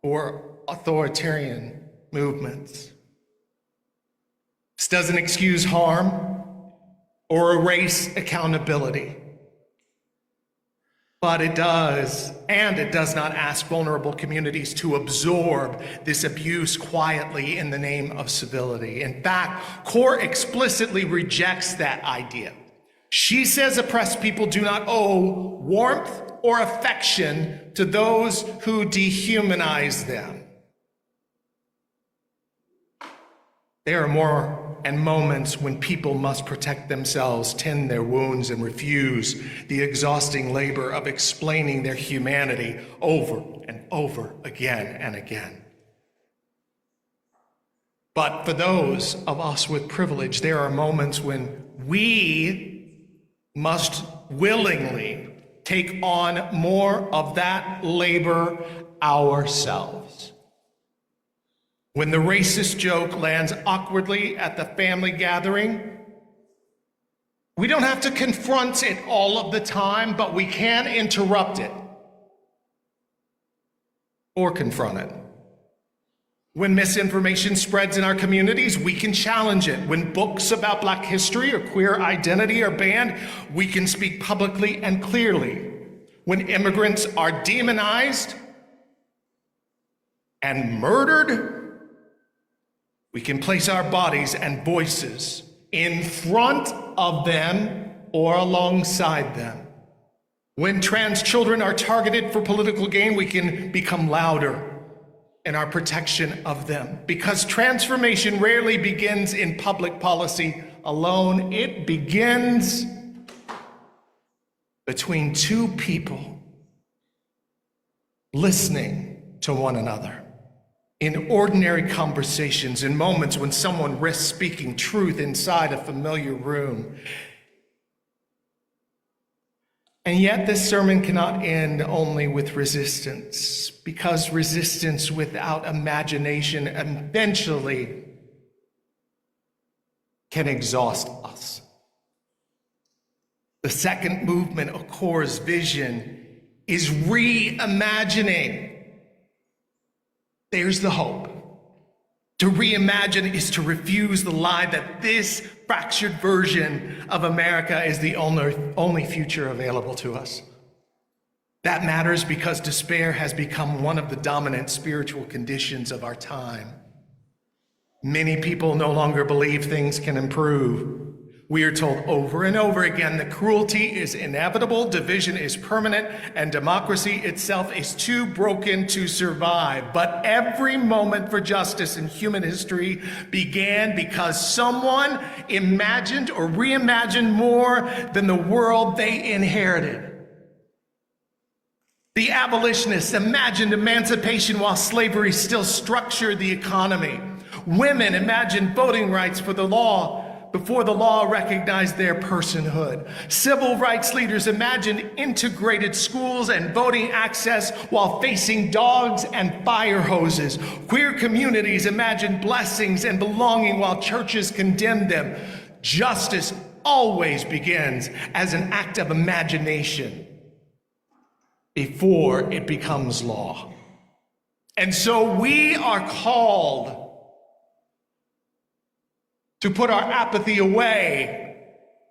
for authoritarian movements. This doesn't excuse harm or erase accountability. But it does, and it does not ask vulnerable communities to absorb this abuse quietly in the name of civility. In fact, Kaur explicitly rejects that idea. She says oppressed people do not owe warmth or affection to those who dehumanize them. There are more and moments when people must protect themselves, tend their wounds, and refuse the exhausting labor of explaining their humanity over and over again and again. But for those of us with privilege, there are moments when we must willingly take on more of that labor ourselves. When the racist joke lands awkwardly at the family gathering, we don't have to confront it all of the time, but we can interrupt it or confront it. When misinformation spreads in our communities, we can challenge it. When books about Black history or queer identity are banned, we can speak publicly and clearly. When immigrants are demonized and murdered, we can place our bodies and voices in front of them or alongside them. When trans children are targeted for political gain, we can become louder in our protection of them. Because transformation rarely begins in public policy alone. It begins between two people listening to one another. In ordinary conversations, in moments when someone risks speaking truth inside a familiar room. And yet this sermon cannot end only with resistance, because resistance without imagination eventually can exhaust us. The second movement of Kaur's vision is reimagining. There's the hope. To reimagine is to refuse the lie that this fractured version of America is the only future available to us. That matters because despair has become one of the dominant spiritual conditions of our time. Many people no longer believe things can improve. We are told over and over again that cruelty is inevitable, division is permanent, and democracy itself is too broken to survive. But every moment for justice in human history began because someone imagined or reimagined more than the world they inherited. The abolitionists imagined emancipation while slavery still structured the economy. Women imagined voting rights for the law before the law recognized their personhood. Civil rights leaders imagined integrated schools and voting access while facing dogs and fire hoses. Queer communities imagined blessings and belonging while churches condemned them. Justice always begins as an act of imagination before it becomes law. And so we are called to put our apathy away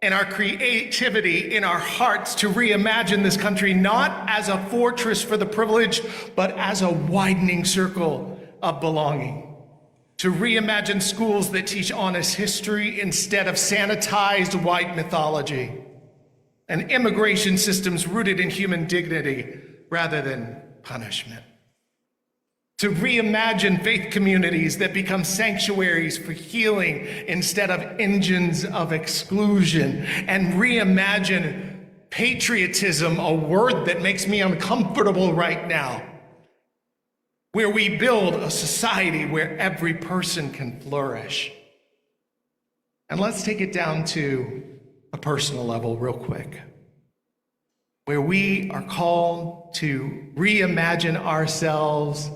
and our creativity in our hearts to reimagine this country, not as a fortress for the privileged, but as a widening circle of belonging. To reimagine schools that teach honest history instead of sanitized white mythology, and immigration systems rooted in human dignity rather than punishment. To reimagine faith communities that become sanctuaries for healing instead of engines of exclusion, and reimagine patriotism, a word that makes me uncomfortable right now, where we build a society where every person can flourish. And let's take it down to a personal level real quick, where we are called to reimagine ourselves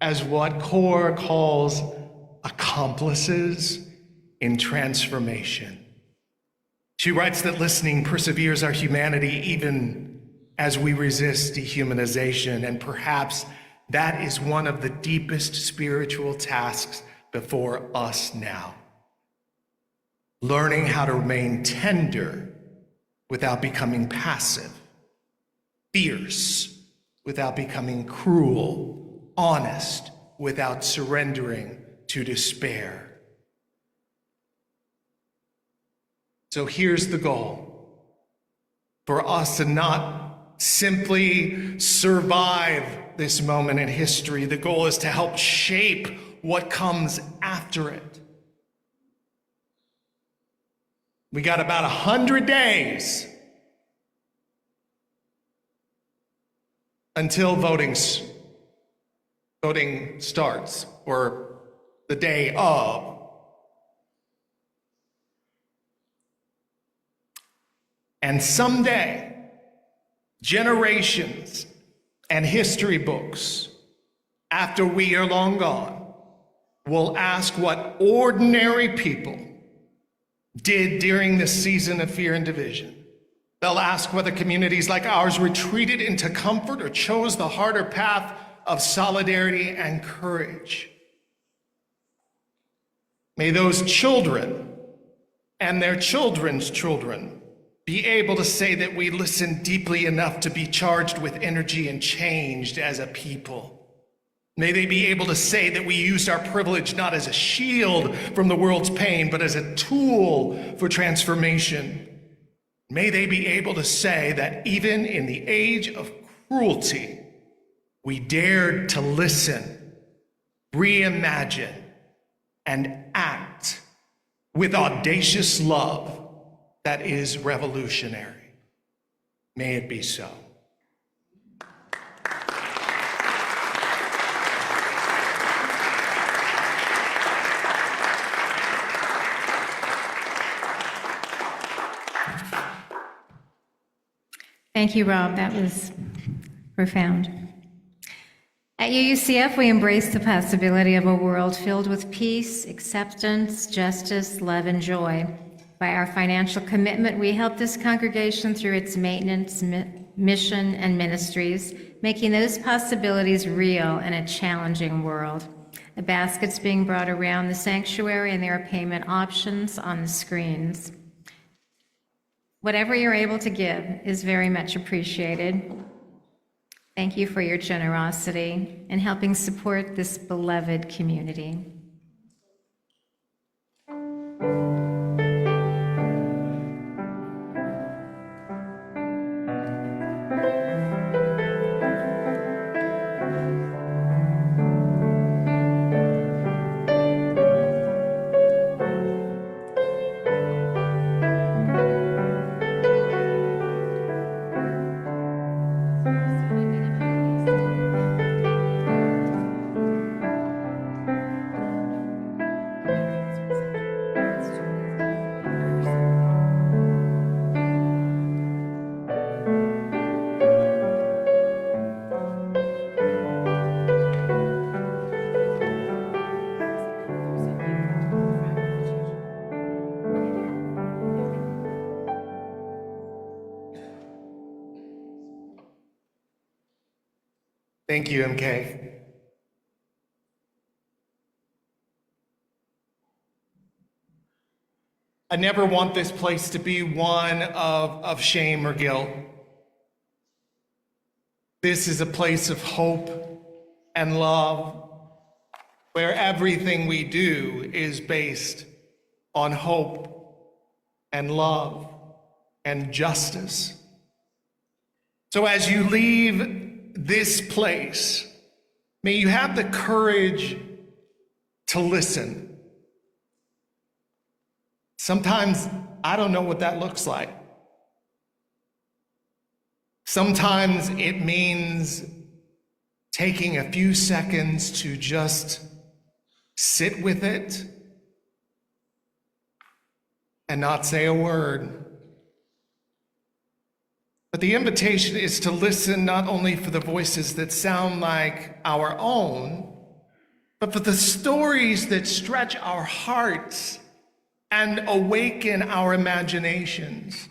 as what Kaur calls accomplices in transformation. She writes that listening perseveres our humanity even as we resist dehumanization, and perhaps that is one of the deepest spiritual tasks before us now. Learning how to remain tender without becoming passive, fierce without becoming cruel, honest without surrendering to despair. So here's the goal: for us to not simply survive this moment in history. The goal is to help shape what comes after it. We got about 100 days until voting starts, or the day of. And someday, generations and history books, after we are long gone, will ask what ordinary people did during this season of fear and division. They'll ask whether communities like ours retreated into comfort or chose the harder path of solidarity and courage. May those children and their children's children be able to say that we listened deeply enough to be charged with energy and changed as a people. May they be able to say that we used our privilege not as a shield from the world's pain, but as a tool for transformation. May they be able to say that even in the age of cruelty, we dared to listen, reimagine, and act with audacious love that is revolutionary. May it be so. Thank you, Rob. That was profound. At UUCF, we embrace the possibility of a world filled with peace, acceptance, justice, love, and joy. By our financial commitment, we help this congregation through its maintenance, mission, and ministries, making those possibilities real in a challenging world. The baskets being brought around the sanctuary, and there are payment options on the screens. Whatever you're able to give is very much appreciated. Thank you for your generosity in helping support this beloved community. Thank you, MK. I never want this place to be one of shame or guilt. This is a place of hope and love, where everything we do is based on hope and love and justice. So as you leave this place, may you have the courage to listen. Sometimes I don't know what that looks like. Sometimes it means taking a few seconds to just sit with it and not say a word. But the invitation is to listen not only for the voices that sound like our own, but for the stories that stretch our hearts and awaken our imaginations.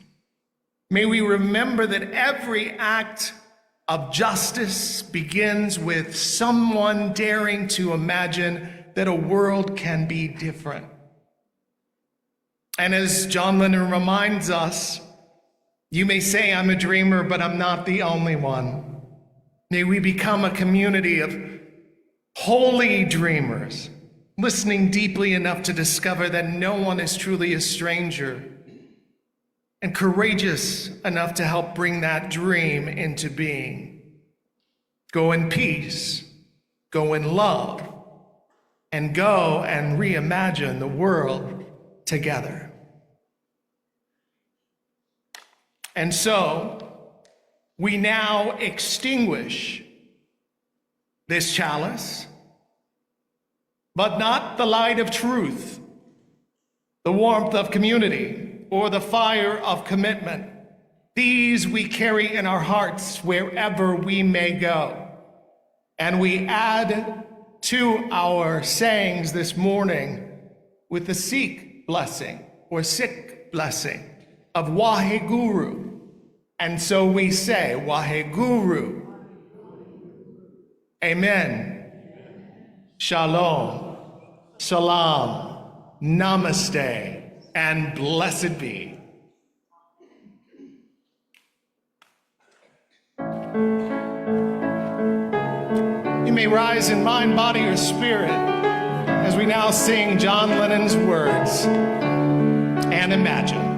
May we remember that every act of justice begins with someone daring to imagine that a world can be different. And as John Lennon reminds us, you may say I'm a dreamer, but I'm not the only one. May we become a community of holy dreamers, listening deeply enough to discover that no one is truly a stranger, and courageous enough to help bring that dream into being. Go in peace, go in love, and go and reimagine the world together. And so, we now extinguish this chalice, but not the light of truth, the warmth of community, or the fire of commitment. These we carry in our hearts wherever we may go. And we add to our sayings this morning with the Sikh blessing or Sikh blessing of Waheguru. And so we say, Waheguru. Amen. Shalom. Salam. Namaste. And blessed be. You may rise in mind, body, or spirit as we now sing John Lennon's words and imagine.